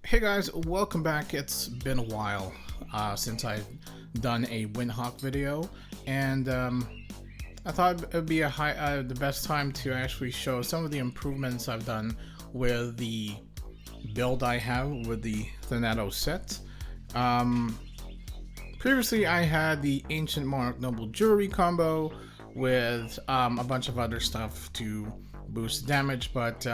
Hey guys, welcome back. It's been a while since I've done a Windhawk video, and I thought it would be the best time to actually show some of the improvements I've done with the build I have with the Thanatos set. Previously I had the Ancient Monarch Noble Jewelry combo with a bunch of other stuff to boost damage, but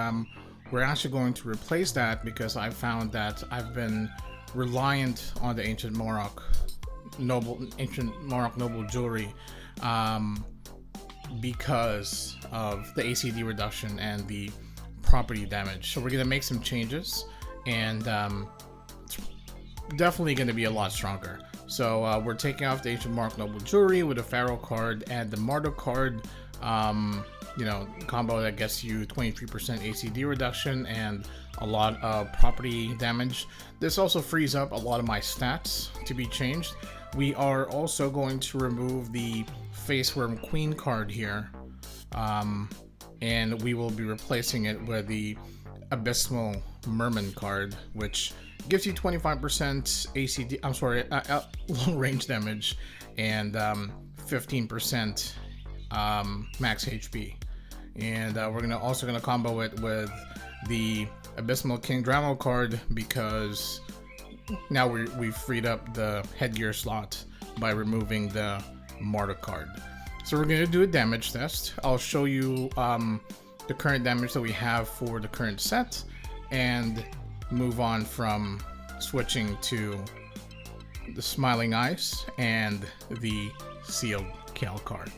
we're actually going to replace that because I found that I've been reliant on the Ancient Monarch Noble Jewelry because of the ACD reduction and the property damage. So we're gonna make some changes, and it's definitely gonna be a lot stronger. So we're taking off the Ancient Monarch Noble Jewelry with the Pharoah card and the Marduk card. Combo that gets you 23% ACD reduction and a lot of property damage. This also frees up a lot of my stats to be changed. We are also going to remove the Faceworm Queen card here, and we will be replacing it with the Abysmal Merman card, which gives you 25% ACD, long range damage and 15% max HP. And we're also gonna combo it with the Abysmal King Dramoh card because now we've freed up the headgear slot by removing the Marduk card. So we're gonna do a damage test. I'll show you the current damage that we have for the current set and move on from switching to the Smiling Eyes and the Sealed Kiel Card.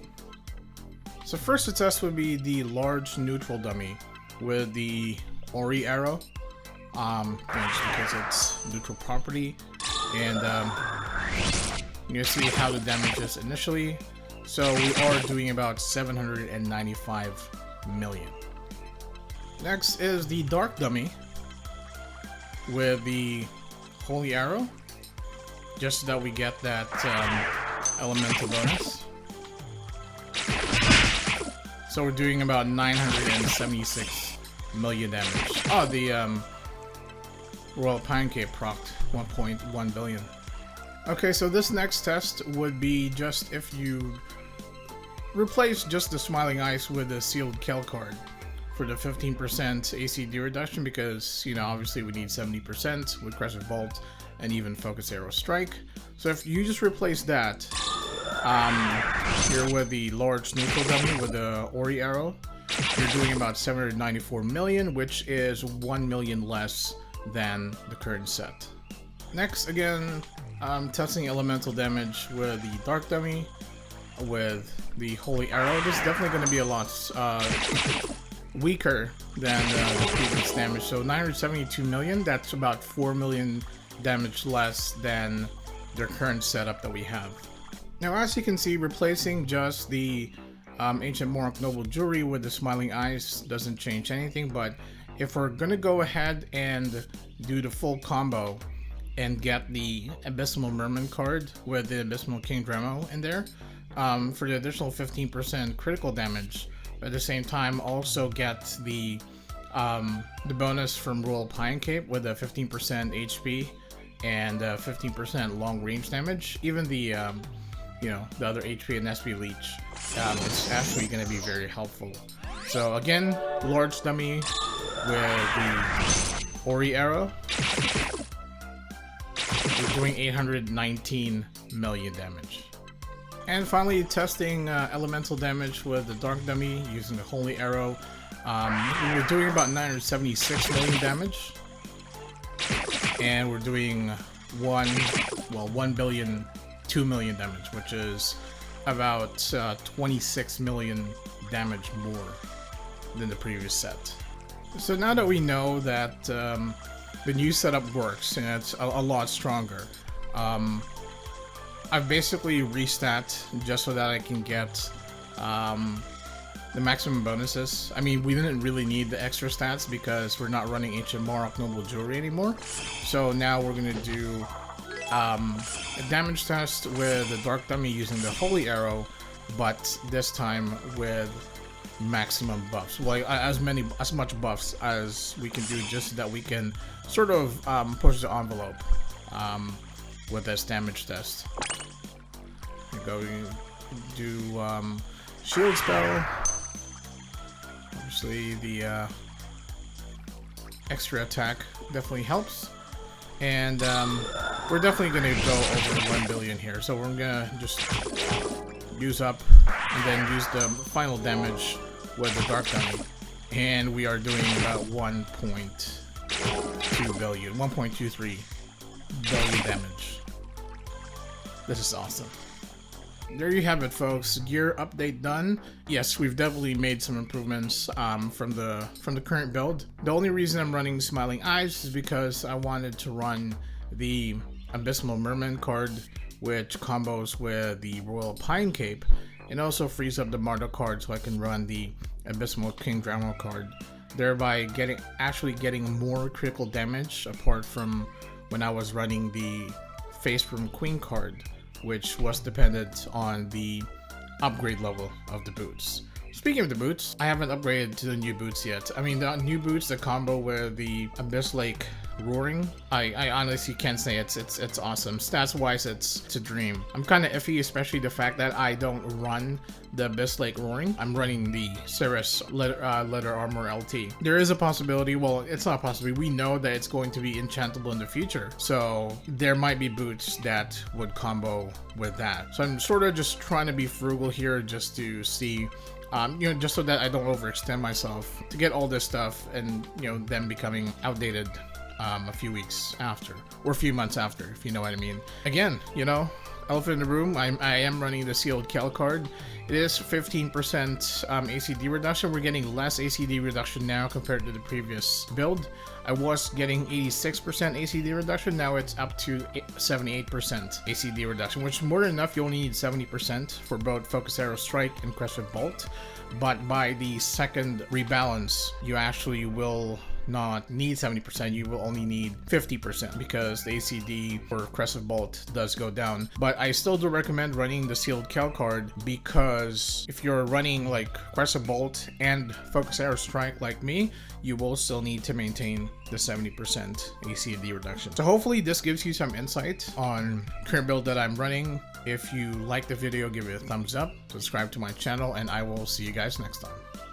So first the test would be the large neutral dummy with the iRO, just because it's neutral property, and you're gonna see how the damage is initially. So we are doing about 795 million. Next is the dark dummy with the holy arrow, just so that we get that elemental bonus. So we're doing about 976 million damage. Oh, the Royal Payon procced 1.1 billion. Okay, so this next test would be just if you replace just the Smiling Eyes with the Sealed Kiel Card for the 15% ACD reduction, because, you know, obviously we need 70% with Crescive Bolt and even Focus Arrow Strike. So if you just replace that, here with the large neutral dummy with the iRO, you're doing about 794 million, which is 1 million less than the current set. Next, again, testing elemental damage with the dark dummy with the holy arrow. This is definitely going to be a lot weaker than the previous damage. So 972 million, that's about 4 million damage less than their current setup that we have. Now, as you can see, replacing just the Ancient Monarch Noble Jewelry with the Smiling Eyes doesn't change anything, but if we're gonna go ahead and do the full combo and get the Abysmal Merman card with the Abysmal King Dramoh in there, for the additional 15% critical damage, but at the same time also get the bonus from Royal Payon Cape with a 15% HP and 15% long range damage. Even the the other HP and SP leech, it's actually going to be very helpful. So again, large dummy with the iRO, we're doing 819 million damage. And finally, testing elemental damage with the dark dummy using the holy arrow. We were doing about 976 million damage, and we're doing 1 billion 2 million damage, which is about 26 million damage more than the previous set. So now that we know that the new setup works and it's a lot stronger, I've basically restat just so that I can get the maximum bonuses. I mean, we didn't really need the extra stats because we're not running Ancient Monarch Noble Jewelry anymore. So now we're gonna do a damage test with the dark dummy using the holy arrow, but this time with maximum buffs. Well, as much buffs as we can do, just so that we can sort of push the envelope with this damage test. Go do shield spell. Obviously, the extra attack definitely helps, and we're definitely gonna go over 1 billion here. So we're gonna just use up and then use the final damage with the Dark Dummy, and we are doing about 1.2 billion, 1.23 billion damage. This is awesome. There you have it, folks. Gear update done. Yes, we've definitely made some improvements from the current build. The only reason I'm running Smiling Eyes is because I wanted to run the Abysmal Merman card, which combos with the Royal Pine Cape, and also frees up the Marduk card so I can run the Abysmal King Dramoh card, thereby actually getting more critical damage apart from when I was running the Faceworm Queen card, which was dependent on the upgrade level of the boots. Speaking of the boots, I haven't upgraded to the new boots yet. I mean, the new boots, the combo with the Abyss Lake Roaring, I honestly can't say it's awesome. Stats wise, it's a dream. I'm kind of iffy, especially the fact that I don't run the Abyss Lake Roaring. I'm running the Ceres leather armor LT. There is a possibility, well, it's not a possibility, we know that it's going to be enchantable in the future, so there might be boots that would combo with that. So I'm sort of just trying to be frugal here, just to see you know, just so that I don't overextend myself to get all this stuff and, you know, them becoming outdated a few weeks after, or a few months after, if you know what I mean. Again, you know, elephant in the room, I am running the Sealed Kiel Card. It is 15% ACD reduction. We're getting less ACD reduction now compared to the previous build. I was getting 86% ACD reduction, now it's up to 78% ACD reduction, which is more than enough. You only need 70% for both Focus Arrow Strike and Crescive Bolt, but by the second rebalance, you actually will not need 70%, you will only need 50% because the ACD for Crescive Bolt does go down. But I still do recommend running the Sealed Kiel Card, because if you're running like Crescive Bolt and Focus Arrow Strike like me, you will still need to maintain the 70% ACD reduction. So hopefully this gives you some insight on current build that I'm running. If you like the video, give it a thumbs up, subscribe to my channel, and I will see you guys next time.